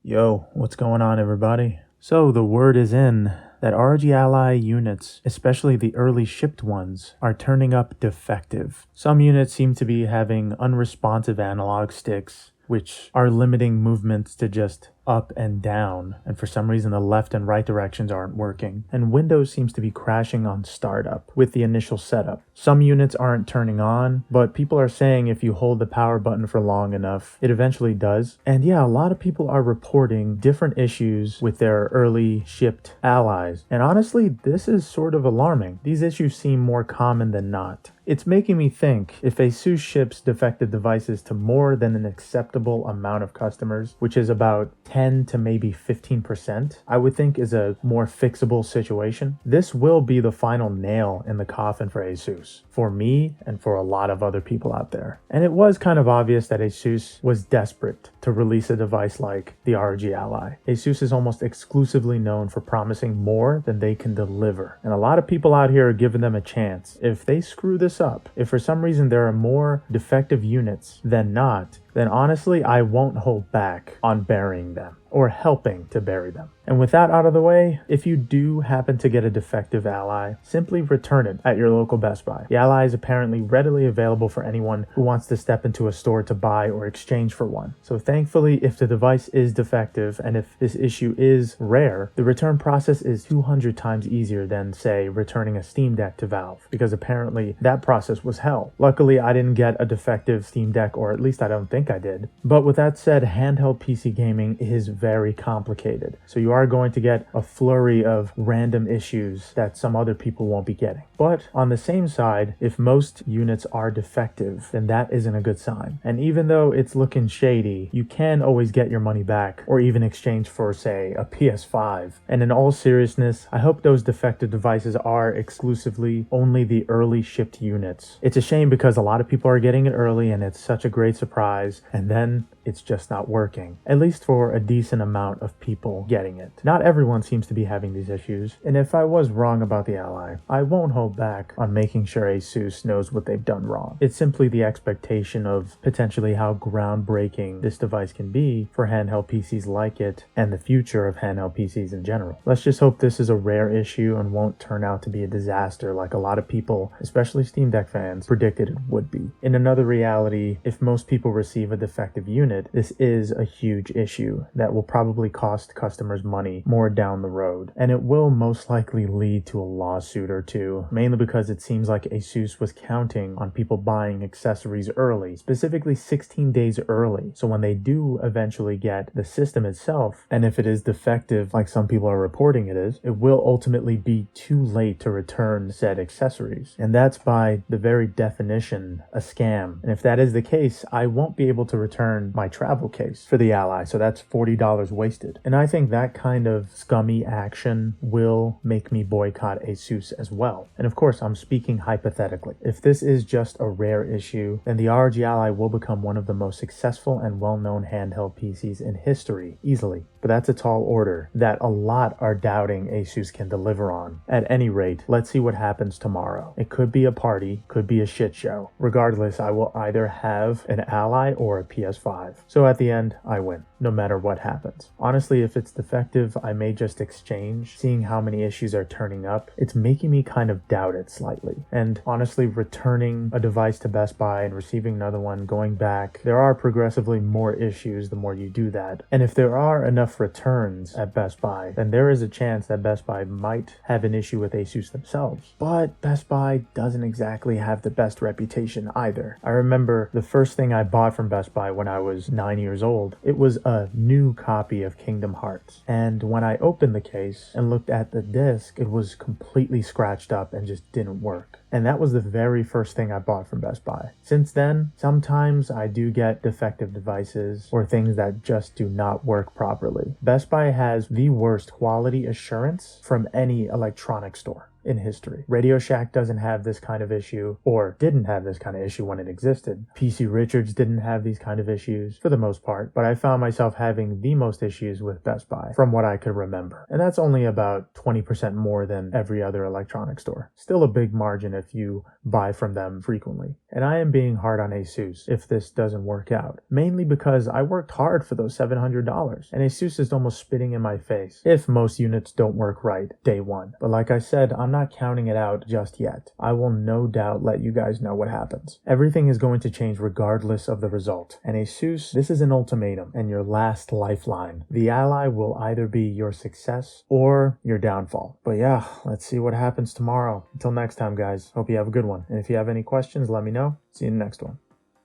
Yo, what's going on, everybody? So the word is in that ROG Ally units, especially the early shipped ones, are turning up defective. Some units seem to be having unresponsive analog sticks, which are limiting movements to just up and down, and for some reason the left and right directions aren't working, and Windows seems to be crashing on startup with the initial setup. Some units aren't turning on, but people are saying if you hold the power button for long enough, it eventually does. And yeah, a lot of people are reporting different issues with their early shipped Allies, and honestly, this is sort of alarming. These issues seem more common than not. It's making me think if Asus ships defective devices to more than an acceptable amount of customers, which is about 10 to maybe 15%, I would think is a more fixable situation. This will be the final nail in the coffin for Asus, for me and for a lot of other people out there. And it was kind of obvious that Asus was desperate to release a device like the ROG Ally. Asus is almost exclusively known for promising more than they can deliver. And a lot of people out here are giving them a chance. If they screw this up, if for some reason there are more defective units than not, then honestly, I won't hold back on burying them or helping to bury them. And with that out of the way, if you do happen to get a defective Ally, simply return it at your local Best Buy. The Ally is apparently readily available for anyone who wants to step into a store to buy or exchange for one. So thankfully, if the device is defective and if this issue is rare, the return process is 200 times easier than, say, returning a Steam Deck to Valve, because apparently that process was hell. Luckily, I didn't get a defective Steam Deck, or at least I don't think I did. But with that said, handheld PC gaming is very complicated. So you are going to get a flurry of random issues that some other people won't be getting. But on the same side, if most units are defective, then that isn't a good sign. And even though it's looking shady, you can always get your money back or even exchange for, say, a PS5. And in all seriousness, I hope those defective devices are exclusively only the early shipped units. It's a shame because a lot of people are getting it early and it's such a great surprise, and then it's just not working, at least for a decent amount of people getting it. Not everyone seems to be having these issues, and if I was wrong about the Ally, I won't hold back on making sure Asus knows what they've done wrong. It's simply the expectation of potentially how groundbreaking this device can be for handheld PCs like it and the future of handheld PCs in general. Let's just hope this is a rare issue and won't turn out to be a disaster like a lot of people, especially Steam Deck fans, predicted it would be. In another reality, if most people receive a defective unit, this is a huge issue that will probably cost customers money more down the road, and it will most likely lead to a lawsuit or two, mainly because it seems like Asus was counting on people buying accessories early, specifically 16 days early, so when they do eventually get the system itself, and if it is defective like some people are reporting it is, it will ultimately be too late to return said accessories, and that's by the very definition a scam. And if that is the case, I won't be able to return my travel case for the Ally, so that's $40 wasted. And I think that kind of scummy action will make me boycott Asus as well. And of course, I'm speaking hypothetically. If this is just a rare issue, then the ROG Ally will become one of the most successful and well-known handheld PCs in history, easily. But that's a tall order that a lot are doubting Asus can deliver on. At any rate, let's see what happens tomorrow. It could be a party, could be a shit show. Regardless, I will either have an Ally or a PS5. So at the end, I win, no matter what happens. Honestly, if it's defective, I may just exchange. Seeing how many issues are turning up, it's making me kind of doubt it slightly. And honestly, returning a device to Best Buy and receiving another one, going back, there are progressively more issues the more you do that. And if there are enough returns at Best Buy, then there is a chance that Best Buy might have an issue with Asus themselves. But Best Buy doesn't exactly have the best reputation either. I remember the first thing I bought from Best Buy when I was 9 years old, it was a new copy of Kingdom Hearts. And when I opened the case and looked at the disc, it was completely scratched up and just didn't work. And that was the very first thing I bought from Best Buy. Since then, sometimes I do get defective devices or things that just do not work properly. Best Buy has the worst quality assurance from any electronic store in history. Radio Shack doesn't have this kind of issue, or didn't have this kind of issue when it existed. PC Richards didn't have these kind of issues for the most part, but I found myself having the most issues with Best Buy from what I could remember. And that's only about 20% more than every other electronic store. Still a big margin if you buy from them frequently. And I am being hard on Asus if this doesn't work out, mainly because I worked hard for those $700, and Asus is almost spitting in my face if most units don't work right day one. But like I said, I'm not counting it out just yet. I will no doubt let you guys know what happens. Everything is going to change regardless of the result. And Asus, this is an ultimatum and your last lifeline. The Ally will either be your success or your downfall. But yeah, let's see what happens tomorrow. Until next time, guys, hope you have a good one. And if you have any questions, let me know. See you in the next one.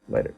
Later.